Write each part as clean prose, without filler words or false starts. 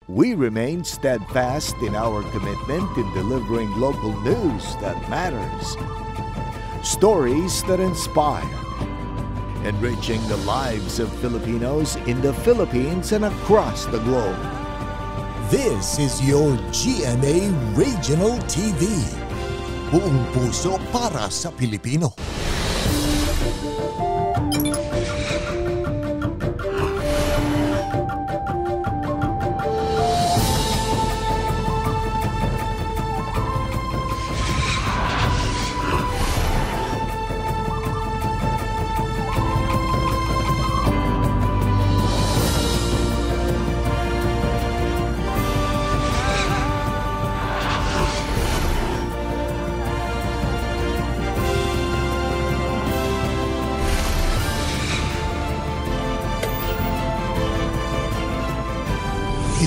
We remain steadfast in our commitment in delivering local news that matters. Stories that inspire. Enriching the lives of Filipinos in the Philippines and across the globe. This is your GMA Regional TV. Buong puso para sa Pilipino.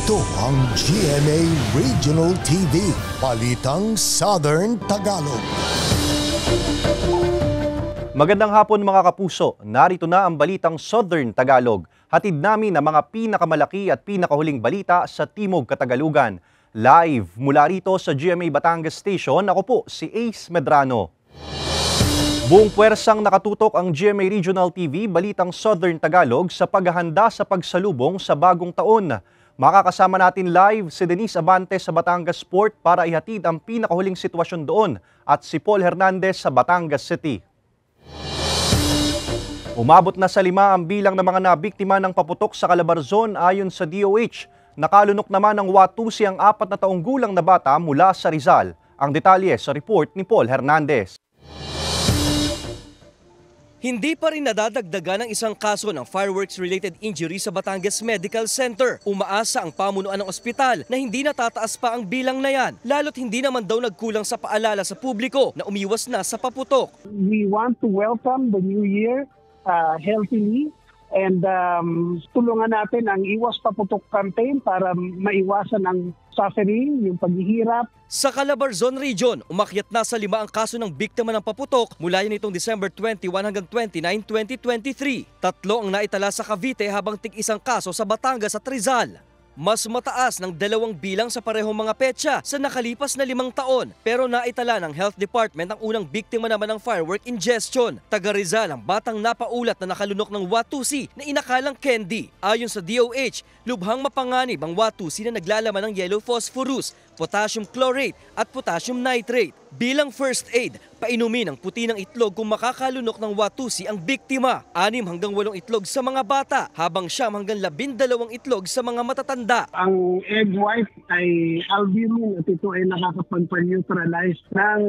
Ito ang GMA Regional TV, Balitang Southern Tagalog. Magandang hapon mga kapuso, narito na ang Balitang Southern Tagalog. Hatid namin ang mga pinakamalaki at pinakahuling balita sa Timog Katagalugan. Live mula rito sa GMA Batangas Station, ako po si Ace Medrano. Buong puwersang nakatutok ang GMA Regional TV, Balitang Southern Tagalog sa paghahanda sa pagsalubong sa bagong taon. Makakasama natin live si Denise Abante sa Batangas Port para ihatid ang pinakahuling sitwasyon doon at si Paul Hernandez sa Batangas City. Umabot na sa 5 ang bilang ng mga nabiktima ng paputok sa Calabarzon ayon sa DOH. Nakalunok naman ng Watusi ang 4 na taong gulang na bata mula sa Rizal. Ang detalye sa report ni Paul Hernandez. Hindi pa rin nadadagdagan ng isang kaso ng fireworks-related injury sa Batangas Medical Center. Umaasa ang pamunuan ng ospital na hindi natataas pa ang bilang na yan, lalo't hindi naman daw nagkulang sa paalala sa publiko na umiwas na sa paputok. We want to welcome the new year healthily and tulungan natin ang Iwas Paputok campaign para maiwasan ang suffering, yung paghihirap. Sa Calabarzon Region, umakyat na sa 5 ang kaso ng biktima ng paputok mula nitong December 21 hanggang 29, 2023. 3 ang naitala sa Cavite habang tig-1 kaso sa Batangas at Rizal. Mas mataas ng 2 bilang sa parehong mga petsa sa nakalipas na 5 taon. Pero naitala ng Health Department ang unang biktima naman ng firework ingestion. Taga Rizal ang batang napaulat na nakalunok ng Watusi na inakalang candy. Ayon sa DOH, lubhang mapanganib ang Watusi na naglalaman ng yellow phosphorus, potassium chlorate at potassium nitrate. Bilang first aid, painumin ang puti ng itlog kung makakalunok ng Watusi ang biktima. 6 hanggang 8 itlog sa mga bata, habang 9 hanggang 12 itlog sa mga matatanda. Ang egg white ay albumin at ito ay nakakapag-neutralize ng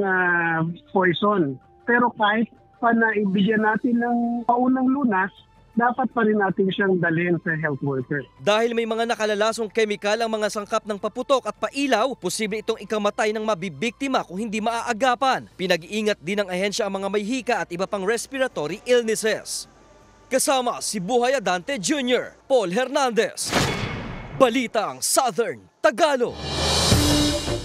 poison. Pero kahit pa na ibigyan natin ng paunang lunas, dapat pa rin natin siyang dalhin sa health worker. Dahil may mga nakalalasong kemikal ang mga sangkap ng paputok at pailaw, posible itong ikamatay ng mabibiktima kung hindi maaagapan. Pinag-iingat din ng ahensya ang mga may hika at iba pang respiratory illnesses. Kasama si Buhay Adante Jr., Paul Hernandez. Balitang Southern Tagalog.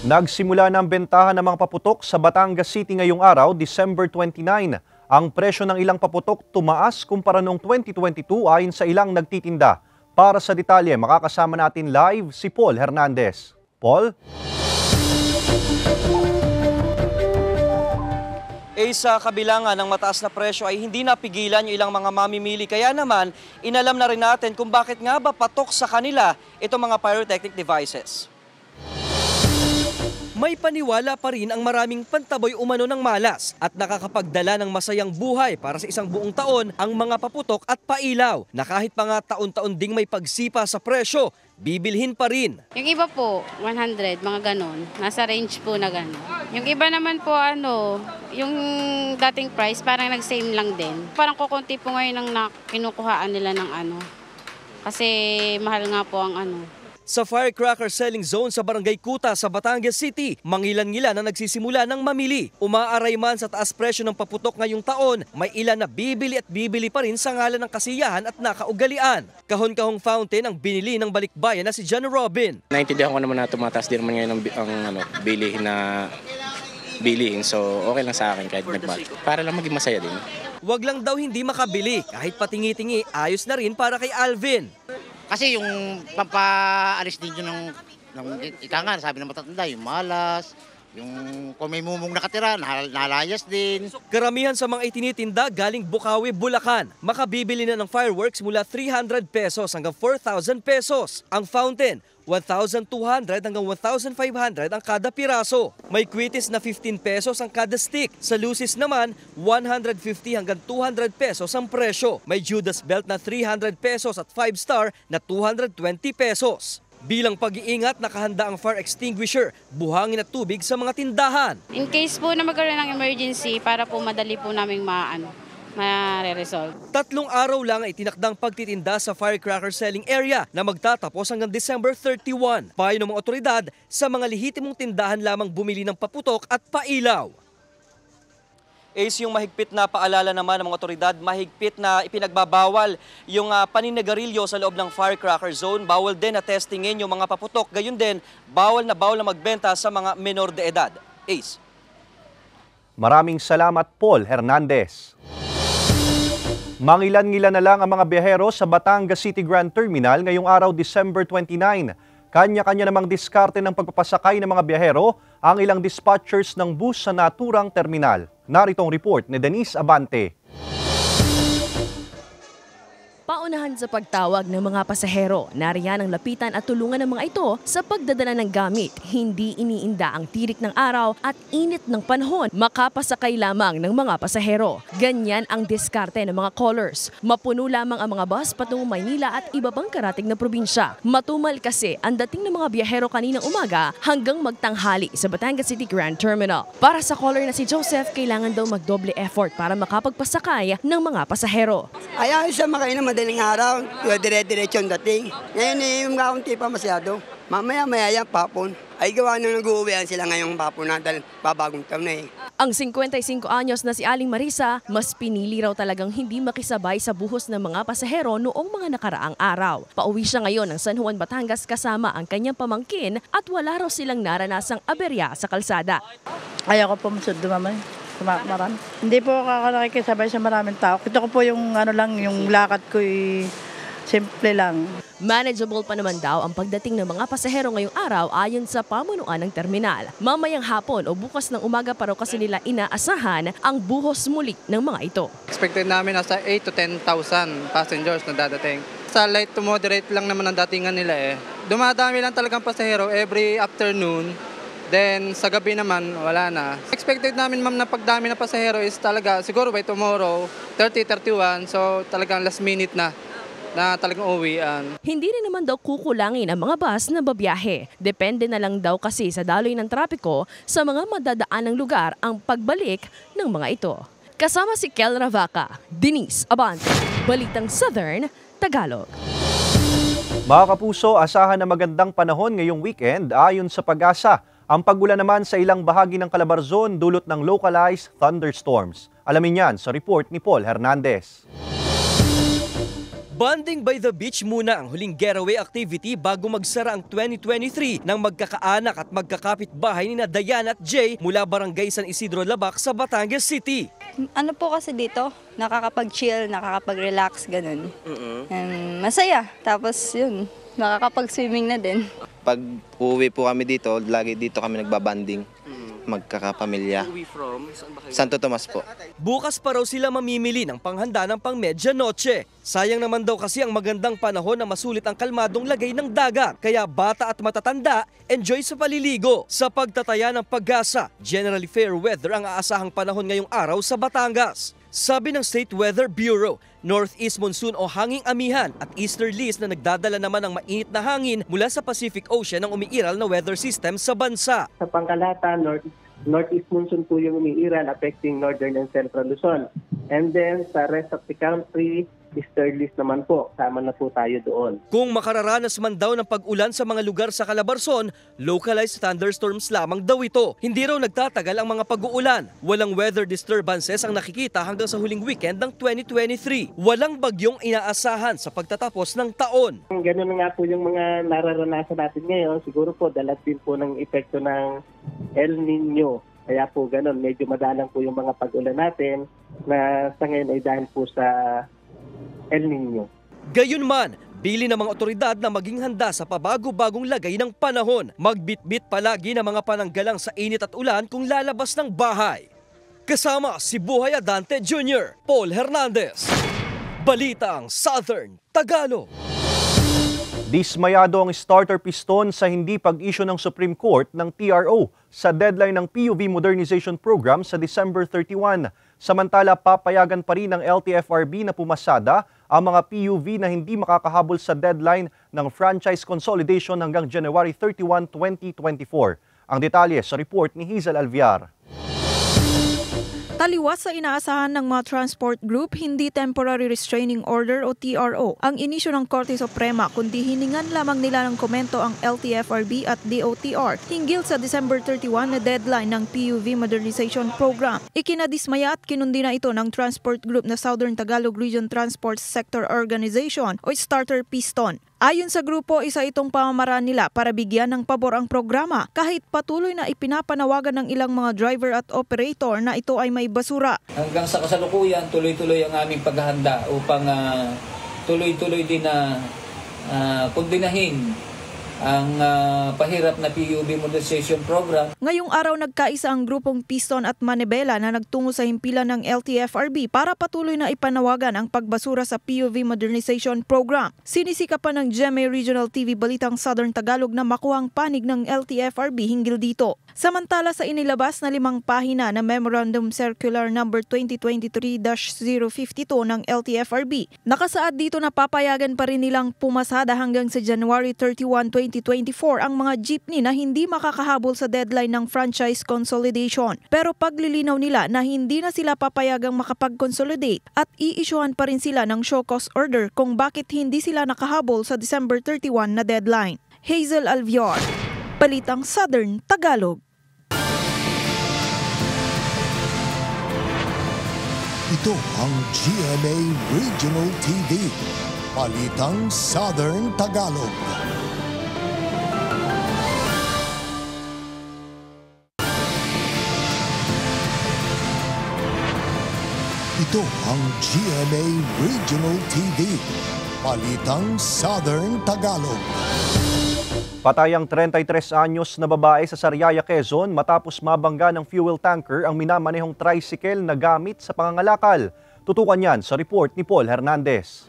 Nagsimula na ang bentahan ng mga paputok sa Batangas City ngayong araw, December 29. Ang presyo ng ilang paputok tumaas kumpara noong 2022 ayon sa ilang nagtitinda. Para sa detalye, makakasama natin live si Paul Hernandez. Paul? Sa kabila ng mataas na presyo ay hindi napigilan yung ilang mga mamimili. Kaya naman, inalam na rin natin kung bakit nga ba patok sa kanila itong mga pyrotechnic devices. May paniwala pa rin ang maraming pantaboy umano ng malas at nakakapagdala ng masayang buhay para sa isang buong taon ang mga paputok at pailaw na kahit pa nga taon-taon ding may pagsipa sa presyo, bibilhin pa rin. Yung iba po, 100, mga ganon. Nasa range po na ganon. Yung iba naman po, yung dating price, parang nag-same lang din. Parang kukunti po ngayon ang kinukuhaan nila ng kasi mahal nga po ang Sa firecracker selling zone sa Barangay Kuta sa Batangas City, mangilan-ngilan na nagsisimula ng mamili. Umaaray man sa taas presyo ng paputok ngayong taon, may ilan na bibili at bibili pa rin sa ngalan ng kasiyahan at nakaugalian. Kahon-kahong fountain ang binili ng balikbayan na si John Robin. Naintindihan ko naman na tumataas din naman ngayon ang bilihin, so okay lang sa akin kahit nagbago. Para lang maging masaya din. Wag lang daw hindi makabili, kahit patingi-tingi, ayos na rin para kay Alvin. Kasi yung pampaalis din yun ng ika nga, sabi ng matatanda, yung malas, yung kung may mumong nakatira, nalayas din. Karamihan sa mga itinitinda galing Bukawi, Bulacan. Makabibili na ng fireworks mula 300 pesos hanggang 4,000 pesos. Ang fountain, 1,200 hanggang 1,500 ang kada piraso. May kwitis na 15 pesos ang kada stick. Sa lucis naman, 150 hanggang 200 pesos ang presyo. May Judas belt na 300 pesos at 5-star na 220 pesos. Bilang pag-iingat, nakahanda ang fire extinguisher, buhangin at tubig sa mga tindahan. In case po na magkaroon ng emergency, para po madali po namin ma-resolve. 3 araw lang ay tinakdang pagtitinda sa firecracker selling area na magtatapos hanggang December 31. Payo ng mga otoridad, sa mga lehitimong tindahan lamang bumili ng paputok at pailaw. Yung mahigpit na paalala naman ng mga otoridad, mahigpit na ipinagbabawal yung paninagarilyo sa loob ng firecracker zone. Bawal din na testingin yung mga paputok. Gayun din, bawal na magbenta sa mga menor de edad. Ace. Maraming salamat, Paul Hernandez. Mangilan-ngilan na lang ang mga biyahero sa Batangas City Grand Terminal ngayong araw December 29. Kanya-kanya namang diskarte ng pagpapasakay ng mga biyahero ang ilang dispatchers ng bus sa naturang terminal. Narito ang report ni Denise Abante. Paunahan sa pagtawag ng mga pasahero, nariyan ang lapitan at tulungan ng mga ito sa pagdadala ng gamit. Hindi iniinda ang tirik ng araw at init ng panahon, makapasakay lamang ng mga pasahero. Ganyan ang diskarte ng mga callers. Mapuno lamang ang mga bus patungo Maynila at iba pang karating na probinsya. Matumal kasi ang dating ng mga biyahero kaninang umaga hanggang magtanghali sa Batangas City Grand Terminal. Para sa caller na si Joseph, kailangan daw magdoble effort para makapagpasakay ng mga pasahero. Ayaw sa makain na madaling araw, dire-diretso ang dating. Ngayon yung kaunti pa masyado. Mamaya-maya yan, papon. Ay gawa nang nag-uuwian sila ngayong papon na dahil babagong taon na eh. Ang 55 anyos na si Aling Marisa, mas pinili raw talagang hindi makisabay sa buhos ng mga pasahero noong mga nakaraang araw. Pauwi siya ngayon ng San Juan, Batangas kasama ang kanyang pamangkin at wala raw silang naranasang aberya sa kalsada. Ayaw ko po dumamay. Marami. Hindi po ako nakikisabay sa maraming tao. Ito ko po yung yung lakad ko simple lang. Manageable pa naman daw ang pagdating ng mga pasahero ngayong araw ayon sa pamunuan ng terminal. Mamayang hapon o bukas ng umaga pa raw kasi nila inaasahan ang buhos muli ng mga ito. Expected namin nasa 8 to 10,000 passengers na dadating. Sa light to moderate lang naman ang datingan nila eh. Dumadami lang talagang pasahero every afternoon. Then sa gabi naman, wala na. Expected namin ma'am na pagdami na pasahero is talaga siguro by tomorrow, 30-31. So talagang last minute na talagang uwian. Hindi rin naman daw kukulangin ang mga bus na babiyahe. Depende na lang daw kasi sa daloy ng trapiko sa mga madadaan ng lugar ang pagbalik ng mga ito. Kasama si Kel Ravaca, Denise Abante, Balitang Southern, Tagalog. Mga kapuso, asahan na magandang panahon ngayong weekend ayon sa Pag-asa. Ang pagulan naman sa ilang bahagi ng Calabarzon dulot ng localized thunderstorms. Alamin yan sa report ni Paul Hernandez. Bonding by the beach muna ang huling getaway activity bago magsara ang 2023 ng magkakaanak at magkakapitbahay ni Dayan at Jay mula Barangay San Isidro Labac sa Batangas City. Ano po kasi dito, nakakapag-chill, nakakapag-relax, ganun. Masaya, tapos yun, nakakapag-swimming na din. Pag uwi po kami dito, lagi dito kami nagbabanding, magkakapamilya. Uwi from? Saan ba kayo? Santo Tomas po. Bukas pa raw sila mamimili ng panghanda ng pang-medyanoche. Sayang naman daw kasi ang magandang panahon na masulit ang kalmadong lagay ng dagat. Kaya bata at matatanda, enjoy sa paliligo. Sa pagtataya ng Pag-asa, generally fair weather ang aasahang panahon ngayong araw sa Batangas. Sabi ng State Weather Bureau, northeast monsoon o hanging amihan at easterlies na nagdadala naman ng mainit na hangin mula sa Pacific Ocean ang umiiral na weather system sa bansa. Sa Pangkalahatan, northeast monsoon po yung umiiral affecting northern and central Luzon. And then sa rest of the country, easterlies naman po, sama na po tayo doon. Kung makararanas man daw ng pag-ulan sa mga lugar sa Calabarzon, localized thunderstorms lamang daw ito. Hindi raw nagtatagal ang mga pag-uulan. Walang weather disturbances ang nakikita hanggang sa huling weekend ng 2023. Walang bagyong inaasahan sa pagtatapos ng taon. Ganun nga po yung mga nararanasan natin ngayon. Siguro po dalat din po ng epekto ng El Nino. Kaya po ganun, medyo madalang po yung mga pag-ulan natin na sa ngayon ay dahil po sa El Nino. Gayunman, Pinabili ng mga otoridad na maging handa sa pabago-bagong lagay ng panahon. Magbitbit palagi ng mga pananggalang sa init at ulan kung lalabas ng bahay. Kasama si Buhay Adante Jr., Paul Hernandez. Balitang Southern Tagalog. Dismayado ang starter piston sa hindi pag-issue ng Supreme Court ng TRO sa deadline ng PUV Modernization Program sa December 31. Samantala, papayagan pa rin ng LTFRB na pumasada ang mga PUV na hindi makakahabol sa deadline ng franchise consolidation hanggang January 31, 2024. Ang detalye sa report ni Hazel Alviar. Taliwas sa inaasahan ng mga transport group, hindi temporary restraining order o TRO ang inisyu ng Korte Suprema kundi hiningan lamang nila ng komento ang LTFRB at DOTR hinggil sa December 31 na deadline ng PUV Modernization Program. Ikinadismaya at kinundi na ito ng transport group na Southern Tagalog Region Transport Sector Organization o Starter Piston. Ayon sa grupo, isa itong pamamaraan nila para bigyan ng pabor ang programa kahit patuloy na ipinapanawagan ng ilang mga driver at operator na ito ay may basura. Hanggang sa kasalukuyan, tuloy-tuloy ang aming paghahanda upang tuloy-tuloy din na kondinahin ang pahirap na PUV Modernization Program. Ngayong araw nagkaisa ang grupong Piston at Manibela na nagtungo sa himpilan ng LTFRB para patuloy na ipanawagan ang pagbasura sa PUV Modernization Program. Sinisikapan ng GMA Regional TV Balitang Southern Tagalog na makuha ang panig ng LTFRB hinggil dito. Samantala sa inilabas na 5 pahina na Memorandum Circular No. 2023-052 ng LTFRB, nakasaad dito na papayagan pa rin nilang pumasada hanggang sa January 31, 2024 ang mga jeepney na hindi makakahabol sa deadline ng franchise consolidation. Pero paglilinaw nila na hindi na sila papayagang makapag-consolidate at iisyuhan pa rin sila ng show cause order kung bakit hindi sila nakahabol sa December 31 na deadline. Hazel Alviar, Balitang Southern Tagalog. Ito ang GMA Regional TV, Balitang Southern Tagalog. Ito ang GMA Regional TV, Balitang Southern Tagalog. Patayang 33 anyos na babae sa Sariaya, Quezon matapos mabangga ng fuel tanker ang minamanehong tricycle na gamit sa pangangalakal. Tutukan yan sa report ni Paul Hernandez.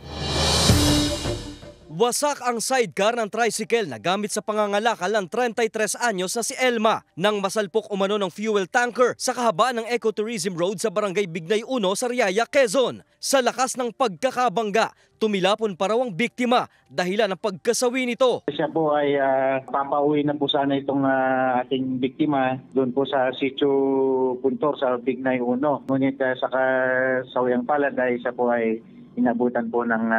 Wasak ang sidecar ng tricycle na gamit sa pangangalakal ng 33 anyos na si Elma nang masalpok umano ng fuel tanker sa kahabaan ng Ecotourism Road sa Barangay Bignay 1, Sariaya, Quezon. Sa lakas ng pagkakabangga, tumilapon pa raw ang biktima dahilan ng pagkasawi nito. Siya po ay papauwi na po sana itong ating biktima doon po sa Sitio Puntor sa Bignay 1. Ngunit sa kasawiyang palad ay siya po ay inabutan po ng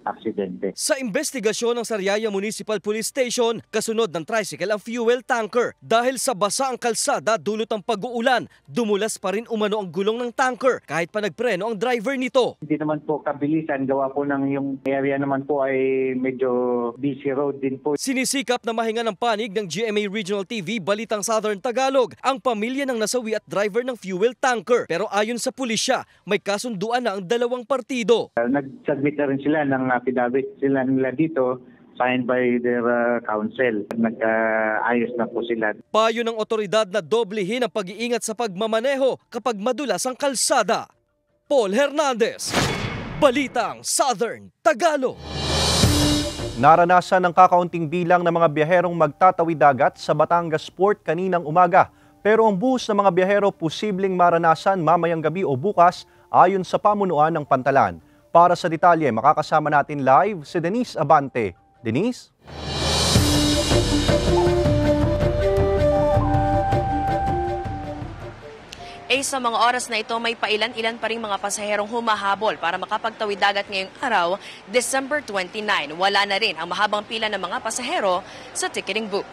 aksidente. Sa investigasyon ng Sariaya Municipal Police Station, kasunod ng tricycle ang fuel tanker. Dahil sa basa ang kalsada dulot ng pag-uulan, dumulas pa rin umano ang gulong ng tanker kahit pa nagpreno ang driver nito. Hindi naman po kabilisan, gawa po ng yung area naman po ay medyo busy road din po. Sinisikap na mahinga ng panig ng GMA Regional TV Balitang Southern Tagalog ang pamilya ng nasawi at driver ng fuel tanker. Pero ayon sa pulisya, may kasunduan na ang dalawang partido. Nag-submit na rin sila ng affidavit sila nila dito signed by their counsel. Nag-ayos na po sila. Payo ng otoridad na doblehin ang pag-iingat sa pagmamaneho kapag madulas ang kalsada. Paul Hernandez, Balitang Southern Tagalog. Naranasan ng kakaunting bilang ng mga biyaherong magtatawid dagat sa Batangas Port kaninang umaga. Pero ang buhos ng mga biyahero posibleng maranasan mamayang gabi o bukas ayon sa pamunuan ng Pantalan. Para sa detalye, makakasama natin live si Denise Abante. Denise? Sa mga oras na ito, may pailan-ilan pa rin mga pasaherong humahabol para makapagtawid dagat ngayong araw, December 29. Wala na rin ang mahabang pila ng mga pasahero sa ticketing booth.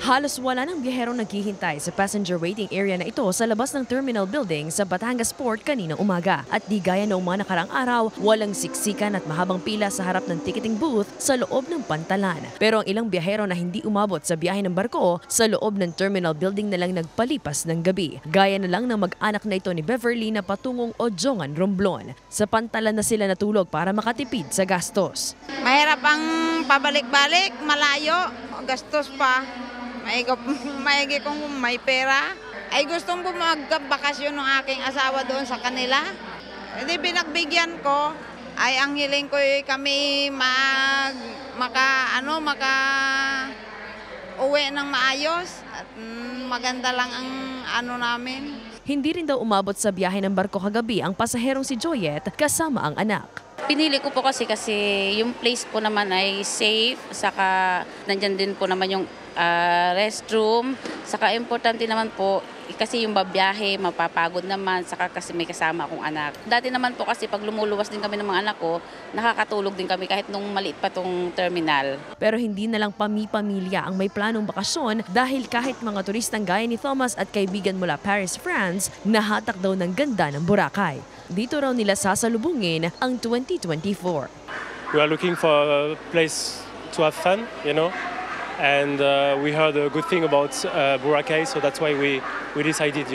Halos wala ng biyaherong naghihintay sa passenger waiting area na ito sa labas ng terminal building sa Batangas Port kaninang umaga. At di gaya noong mga nakarang araw, walang siksikan at mahabang pila sa harap ng ticketing booth sa loob ng pantalan. Pero ang ilang biyahero na hindi umabot sa biyahe ng barko, sa loob ng terminal building na lang nagpalipas ng gabi. Gaya na lang ng mag-anak na ito ni Beverly na patungong Ojongan, Romblon. Sa pantalan na sila natulog para makatipid sa gastos. Mahirap ang pabalik-balik, malayo, gastos pa. Maigi kung may pera. Ay gustong magkabakasyon ng aking asawa doon sa kanila. Hindi pinagbigyan ko. Ay ang hiling ko kami maka uwi ng maayos. At maganda lang ang namin. Hindi rin daw umabot sa biyahe ng barko kagabi ang pasaherong si Joyet kasama ang anak. Pinili ko po kasi yung place po naman ay safe, saka nandyan din po naman yung restroom, saka importante naman po kasi yung babiyahe, mapapagod naman, saka kasi may kasama akong anak. Dati naman po kasi pag lumuluwas din kami ng mga anak ko, nakakatulog din kami kahit nung maliit pa tong terminal. Pero hindi na lang pamilya ang may planong bakasyon dahil kahit mga turistang gaya ni Thomas at kaibigan mula Paris, France, nahatak daw ng ganda ng Boracay. Dito raw nila sasalubungin ang 2024. We are looking for a place to have fun, and we heard a good thing about Boracay, so that's why we decided,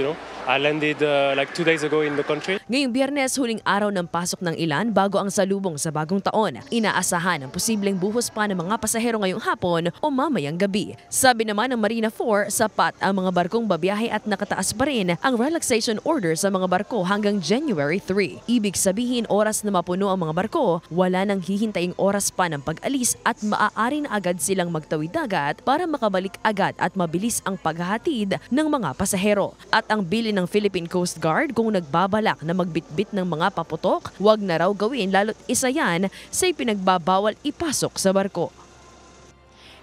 I landed like 2 days ago in the country. Ngayong Biyernes, huling araw ng pasok ng ilan bago ang salubong sa bagong taon. Inaasahan ang posibleng buhos pa ng mga pasahero ngayong hapon o mamayang gabi. Sabi naman ng Marina 4, sapat ang mga barkong babiyahe at nakataas pa rin ang relaxation order sa mga barko hanggang January 3. Ibig sabihin, oras na mapuno ang mga barko, wala nang hihintaing oras pa ng pag-alis at maaari na agad silang magtawid dagat para makabalik agad at mabilis ang paghahatid ng mga pasahero. At ang bilin ng Philippine Coast Guard kung nagbabalak na magbitbit ng mga paputok, wag na raw gawin lalo't isa yan sa ipinagbabawal ipasok sa barko.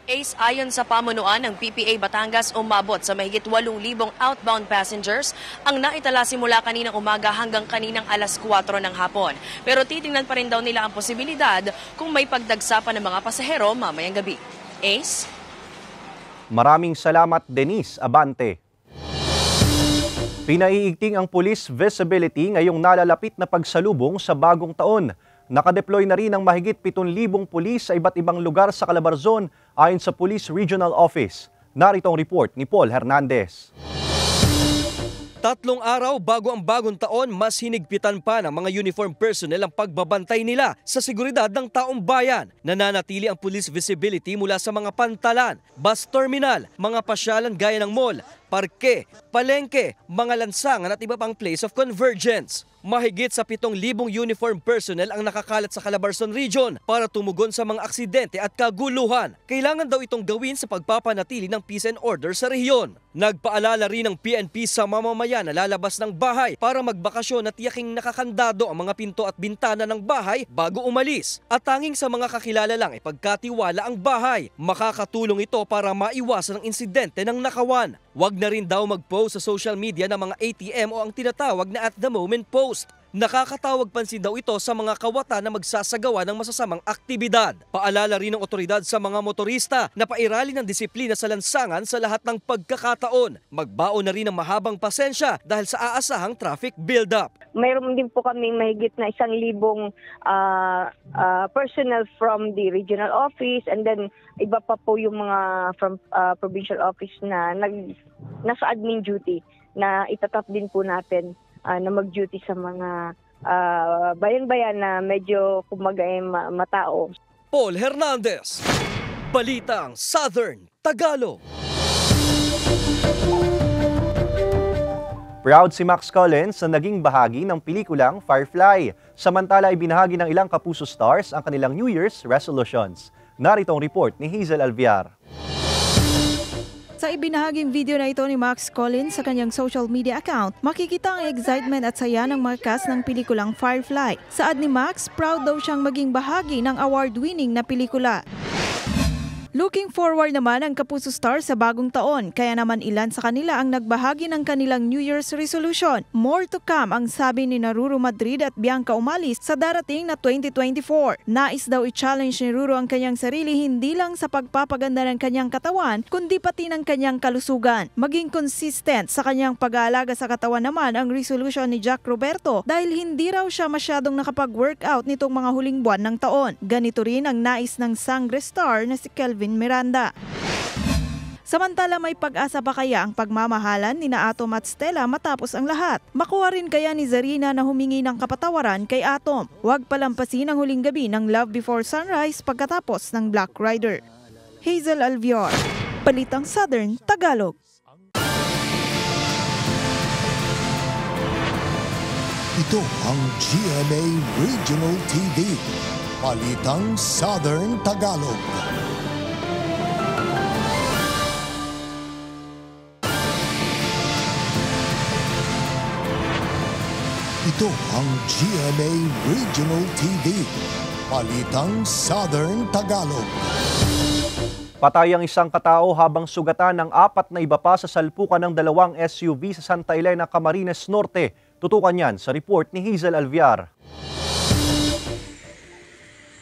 Ace, ayon sa pamunuan ng PPA Batangas, umabot sa mahigit 8,000 outbound passengers ang naitala simula kaninang umaga hanggang kaninang alas 4 ng hapon. Pero titingnan pa rin daw nila ang posibilidad kung may pagdagsa pa ng mga pasahero mamayang gabi. Ace? Maraming salamat, Denise Abante. Pinaiigting ang police visibility ngayong nalalapit na pagsalubong sa bagong taon. Nakadeploy na rin ang mahigit 7,000 pulis sa iba't ibang lugar sa Calabarzon ayon sa Police Regional Office. Narito ang report ni Paul Hernandez. 3 araw bago ang bagong taon, mas hinigpitan pa ng mga uniform personnel ang pagbabantay nila sa seguridad ng taong bayan. Nananatili ang police visibility mula sa mga pantalan, bus terminal, mga pasyalan gaya ng mall, parke, palengke, mga lansangan at iba pang place of convergence. Mahigit sa 7,000 uniform personnel ang nakakalat sa Calabarzon Region para tumugon sa mga aksidente at kaguluhan. Kailangan daw itong gawin sa pagpapanatili ng peace and order sa rehiyon. Nagpaalala rin ng PNP sa mamamayan na lalabas ng bahay para magbakasyon at tiyaking nakakandado ang mga pinto at bintana ng bahay bago umalis. At tanging sa mga kakilala lang ipagkatiwala ang bahay. Makakatulong ito para maiwasan ang insidente ng nakawan. Huwag na rin daw mag-post sa social media ng mga ATM o ang tinatawag na at the moment post. Nakakatawag pansin daw ito sa mga kawatan na magsasagawa ng masasamang aktibidad. Paalala rin ng otoridad sa mga motorista na pairali ng disiplina sa lansangan sa lahat ng pagkakataon. Magbaon na rin ng mahabang pasensya dahil sa aasahang traffic build-up. Mayroon din po kami mahigit na 1,000 personnel from the regional office, and then iba pa po yung mga from provincial office na nasa admin duty na itatap din po natin na mag-duty sa mga bayan-bayan na medyo kumbaga matao. Paul Hernandez, Balitang Southern Tagalog. Proud si Max Collins na naging bahagi ng pelikulang Firefly. Samantala, ibinahagi ng ilang Kapuso stars ang kanilang New Year's resolutions. Narito ang report ni Hazel Alviar. Sa ibinahaging video na ito ni Max Collins sa kanyang social media account, makikita ang excitement at saya ng mga cast ng pelikulang Firefly. Saad ni Max, proud daw siyang maging bahagi ng award-winning na pelikula. Looking forward naman ang Kapuso Star sa bagong taon, kaya naman ilan sa kanila ang nagbahagi ng kanilang New Year's resolution. More to come ang sabi ni Ruru Madrid at Bianca Umalis sa darating na 2024. Nais daw i-challenge ni Ruru ang kanyang sarili hindi lang sa pagpapaganda ng kanyang katawan, kundi pati ng kanyang kalusugan. Maging consistent sa kanyang pag-aalaga sa katawan naman ang resolution ni Jack Roberto dahil hindi raw siya masyadong nakapag-workout nitong mga huling buwan ng taon. Ganito rin ang nais ng Sangre Star na si Kelvin Miranda. Samantala may pag-asa pa kaya ang pagmamahalan ni Atom at Stella matapos ang lahat? Makuha rin kaya ni Zarina na humingi ng kapatawaran kay Atom? Huwag palampasin ang huling gabi ng Love Before Sunrise pagkatapos ng Black Rider. Hazel Alvior, Balitang Southern Tagalog. Ito ang GMA Regional TV, Balitang Southern Tagalog. Ito ang GMA Regional TV, Balitang Southern Tagalog. Patay ang isang katao habang sugatan ng 4 na iba pa sa salpukan ng 2 SUV sa Santa Elena, Camarines Norte. Tutukan yan sa report ni Hazel Alviar.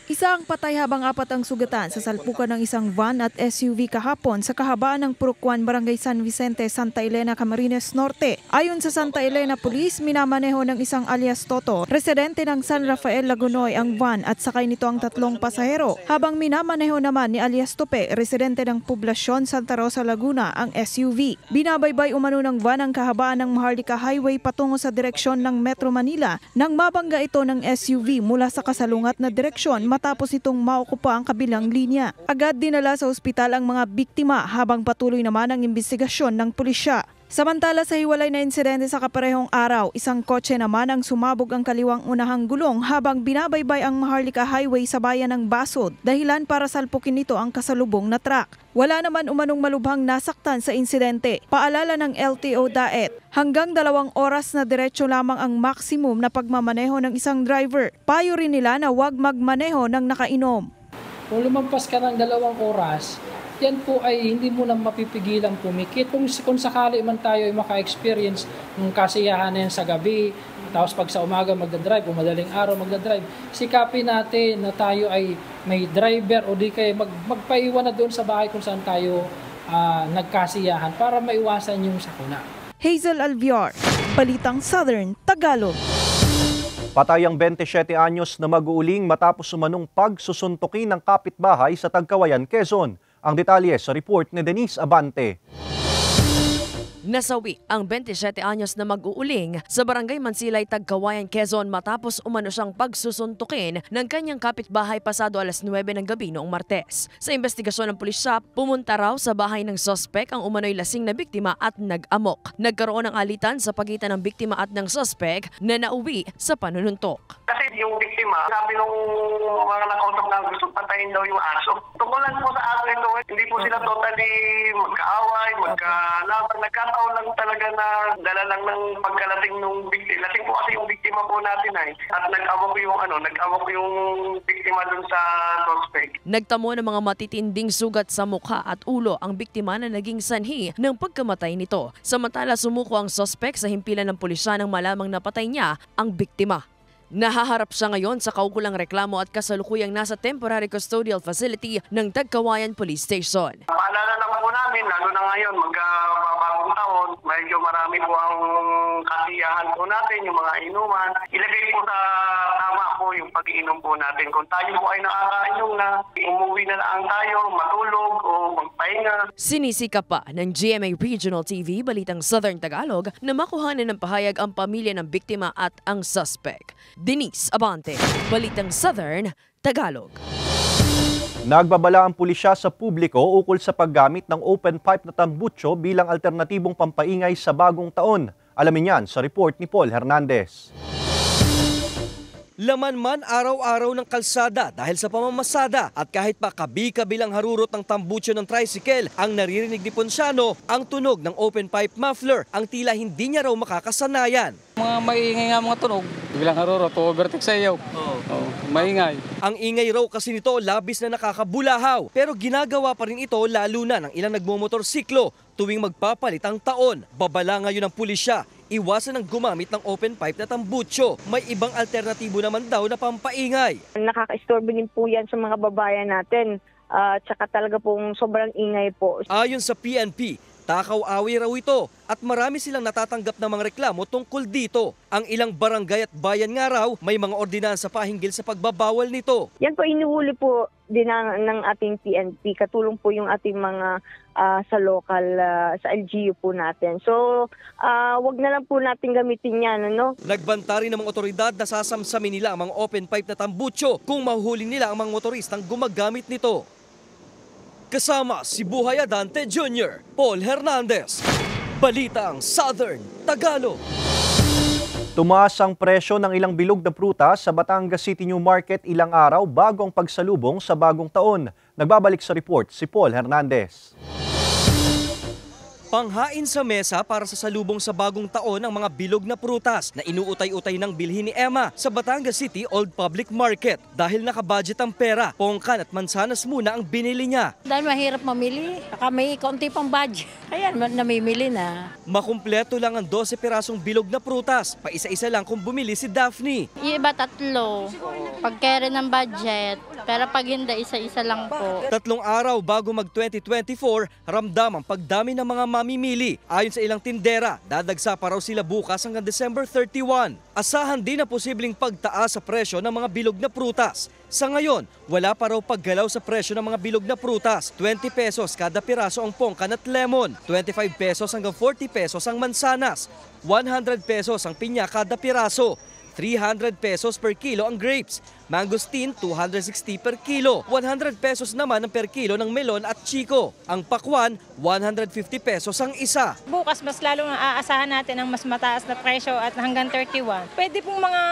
Isa ang patay habang 4 ang sugatan sa salpukan ng isang van at SUV kahapon sa kahabaan ng Purukuan, Barangay San Vicente, Santa Elena, Camarines Norte. Ayon sa Santa Elena Police, minamaneho ng isang alias Toto, residente ng San Rafael, Lagunoy ang van at sakay nito ang 3 pasahero. Habang minamaneho naman ni alias Tope, residente ng Poblasyon Santa Rosa, Laguna ang SUV. Binabaybay umano ng van ang kahabaan ng Maharlika Highway patungo sa direksyon ng Metro Manila nang mabangga ito ng SUV mula sa kasalungat na direksyon matapos itong maukupa ang kabilang linya. Agad dinala sa ospital ang mga biktima habang patuloy naman ang imbestigasyon ng pulisya. Samantala sa hiwalay na insidente sa kaparehong araw, isang kotse naman ang sumabog ang kaliwang unahang gulong habang binabaybay ang Maharlika Highway sa bayan ng Basod, dahilan para salpukin nito ang kasalubong na truck. Wala naman umanong malubhang nasaktan sa insidente. Paalala ng LTO DAET, hanggang 2 oras na diretso lamang ang maximum na pagmamaneho ng isang driver. Payo rin nila na huwag magmaneho ng nakainom. Kung lumampas ka ng 2 oras, yan po ay hindi mo na mapipigilang pumikit. Kung sakali man tayo ay maka-experience ng kasiyahan na yan sa gabi, tapos pag sa umaga magdadrive o madaling araw magdadrive, sikapin natin na tayo ay may driver o di kayo magpaiwan na doon sa bahay kung saan tayo nagkasiyahan para maiwasan yung sakuna. Hazel Alvior, Balitang Southern Tagalog. Patay ang 27 anyos na mag-uuling matapos umanong pagsusuntukin ng kapitbahay sa Tagkawayan, Quezon. Ang detalye sa report ni Denise Abante. Nasawi ang 27 anyos na mag-uuling sa Barangay Mansilay, Tagkawayan, Quezon matapos umano siyang pagsusuntukin ng kanyang kapitbahay pasado alas 9 ng gabi noong Martes. Sa investigasyon ng pulisya, pumunta raw sa bahay ng sospek ang umano'y lasing na biktima at nag-amok. Nagkaroon ng alitan sa pagitan ng biktima at ng sospek na nauwi sa panununtok. Kasi yung biktima, sabi nung mga nakausap na gusto patayin daw yung aso. Tungkol lang po sa aso ito, hindi po sila totally magkaaway, magkalaban, nagkataon lang talaga na dala lang ng pagkalating nung biktima. Lasing po kasi yung biktima po natin ay. At nag-amok yung biktima dun sa suspect. Nagtamo ng mga matitinding sugat sa mukha at ulo ang biktima na naging sanhi ng pagkamatay nito. Samantala sumuko ang suspect sa himpilan ng pulisya nang malamang napatay niya ang biktima. Nahaharap siya ngayon sa kaukulang reklamo at kasalukuyang nasa temporary custodial facility ng Tagkawayan Police Station. Paalala lang po namin, lalo na ngayon, magkabagong taon, medyo marami po ang kasiyahan po natin, yung mga inuman. Ilagay po sa tama po yung pag-iinom po natin. Kung tayo po ay nakakainom na, umuwi na lang tayo, matulog o magpahinga. Sinisika pa ng GMA Regional TV, Balitang Southern Tagalog, na makuhanan ng pahayag ang pamilya ng biktima at ang suspect. Denise Abante, Balitang Southern Tagalog. Nagbabala ang pulisya sa publiko ukol sa paggamit ng open pipe na tambutso bilang alternatibong pampaingay sa bagong taon. Alamin yan sa report ni Paul Hernandez. Laman man araw-araw ng kalsada dahil sa pamamasada at kahit pa kabi-kabilang harurot ng tambucho ng tricycle ang naririnig ni Ponciano, ang tunog ng open pipe muffler ang tila hindi niya raw makakasanayan. Mga maingay nga mga tunog, biglang harurot, overtake sa iyo. Maingay. Ang ingay raw kasi nito labis na nakakabulahaw pero ginagawa pa rin ito lalo na ng ilang nagmomotorsiklo tuwing magpapalit ang taon. Babala ngayon ng pulisya, iwasan ang gumamit ng open pipe na tambucho. May ibang alternatibo naman daw na pampaingay. Nakaka-istorbo din po yan sa mga babayan natin. Tsaka talaga pong sobrang ingay po. Ayon sa PNP, takaw-awi raw ito at marami silang natatanggap na mga reklamo tungkol dito. Ang ilang barangay at bayan nga raw may mga ordinansa pa hinggil sa pagbabawal nito. Yan po inuhuli po din ng ating PNP. Katulong po yung ating mga sa local, sa LGU po natin. So, wag na lang po natin gamitin yan. Ano? Nagbanta rin ng mga otoridad na sasamsamin nila ang mga open pipe na tambucho kung mahuhuli nila ang mga motoristang gumagamit nito. Kasama si Buhay Adante Jr., Paul Hernandez, Balitang Southern Tagalog. Tumaas ang presyo ng ilang bilog na prutas sa Batangas City New Market ilang araw bago ang pagsalubong sa bagong taon. Nagbabalik sa report si Paul Hernandez. Panghain sa mesa para sa salubong sa bagong taon ang mga bilog na prutas na inuutay-utay ng bilhin ni Emma sa Batangas City Old Public Market. Dahil nakabudget ang pera, pongkan at mansanas muna ang binili niya. Dahil mahirap mamili, may konti pang budget, kaya namimili na. Makumpleto lang ang 12 pirasong bilog na prutas, pa isa-isa lang kung bumili si Daphne. Yung iba 3, pag kaya rin ng budget, pero pag hindi, isa-isa lang po. 3 araw bago mag-2024, ramdam ang pagdami ng mga mamimili. Ayon sa ilang tindera, dadagsa pa raw sila bukas hanggang December 31. Asahan din na posibleng pagtaas sa presyo ng mga bilog na prutas. Sa ngayon, wala pa raw paggalaw sa presyo ng mga bilog na prutas. 20 pesos kada piraso ang pongkan at lemon, 25 pesos hanggang 40 pesos ang mansanas, 100 pesos ang pinya kada piraso, 300 pesos per kilo ang grapes, mangosteen 260 per kilo, 100 pesos naman ang per kilo ng melon at chiko. Ang pakwan, 150 pesos ang isa. Bukas mas lalo na aasahan natin ang mas mataas na presyo at hanggang 31. Pwede pong mga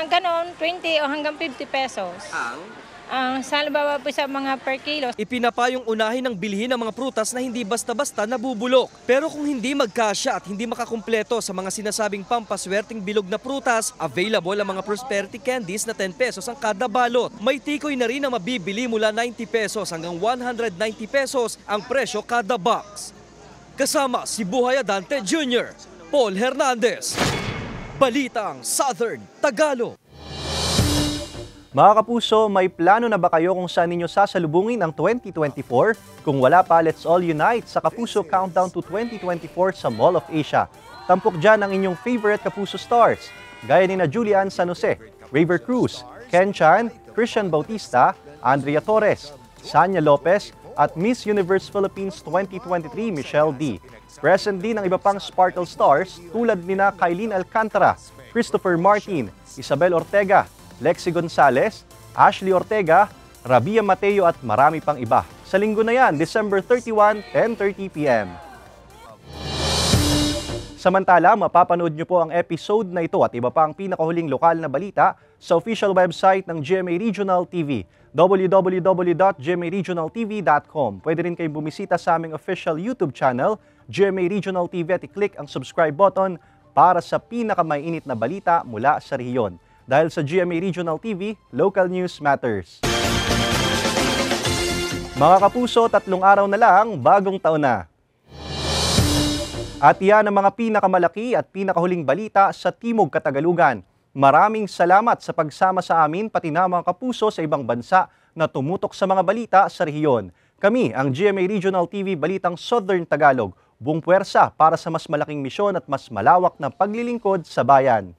ganon, 20 o hanggang 50 pesos. Sa halimbawa po sa mga per kilo. Ipinapayong unahin ng bilhin ng mga prutas na hindi basta-basta nabubulok. Pero kung hindi magkasya at hindi makakumpleto sa mga sinasabing pampaswerteng bilog na prutas, available ang mga prosperity candies na 10 pesos ang kada balot. May tikoy na rin na mabibili mula 90 pesos hanggang 190 pesos ang presyo kada box. Kasama si Buhay Adante Jr., Paul Hernandez, Balitang Southern Tagalog. Mga kapuso, may plano na ba kayo kung saan ninyo sasalubungin ang 2024? Kung wala pa, let's all unite sa Kapuso Countdown to 2024 sa Mall of Asia. Tampok dyan ang inyong favorite Kapuso stars, gaya ni na Julian San Jose, Raver Cruz, Ken Chan, Christian Bautista, Andrea Torres, Sanya Lopez, at Miss Universe Philippines 2023 Michelle D. Present din ang iba pang Sparkle stars tulad nina Kailin Alcantara, Christopher Martin, Isabel Ortega, Lexi Gonzalez, Ashley Ortega, Rabia Mateo at marami pang iba. Sa linggo na yan, December 31, 10:30 p.m. Samantala, mapapanood nyo po ang episode na ito at iba pa ang pinakahuling lokal na balita sa official website ng GMA Regional TV, www.gmaregionaltv.com. Pwede rin kayong bumisita sa aming official YouTube channel, GMA Regional TV, at i-click ang subscribe button para sa pinakamainit na balita mula sa rehiyon. Dahil sa GMA Regional TV, local news matters. Mga kapuso, 3 araw na lang, bagong taon na. At yan ang mga pinakamalaki at pinakahuling balita sa Timog Katagalugan. Maraming salamat sa pagsama sa amin pati na mga kapuso sa ibang bansa na tumutok sa mga balita sa rehiyon. Kami, ang GMA Regional TV Balitang Southern Tagalog, buong puwersa para sa mas malaking misyon at mas malawak na paglilingkod sa bayan.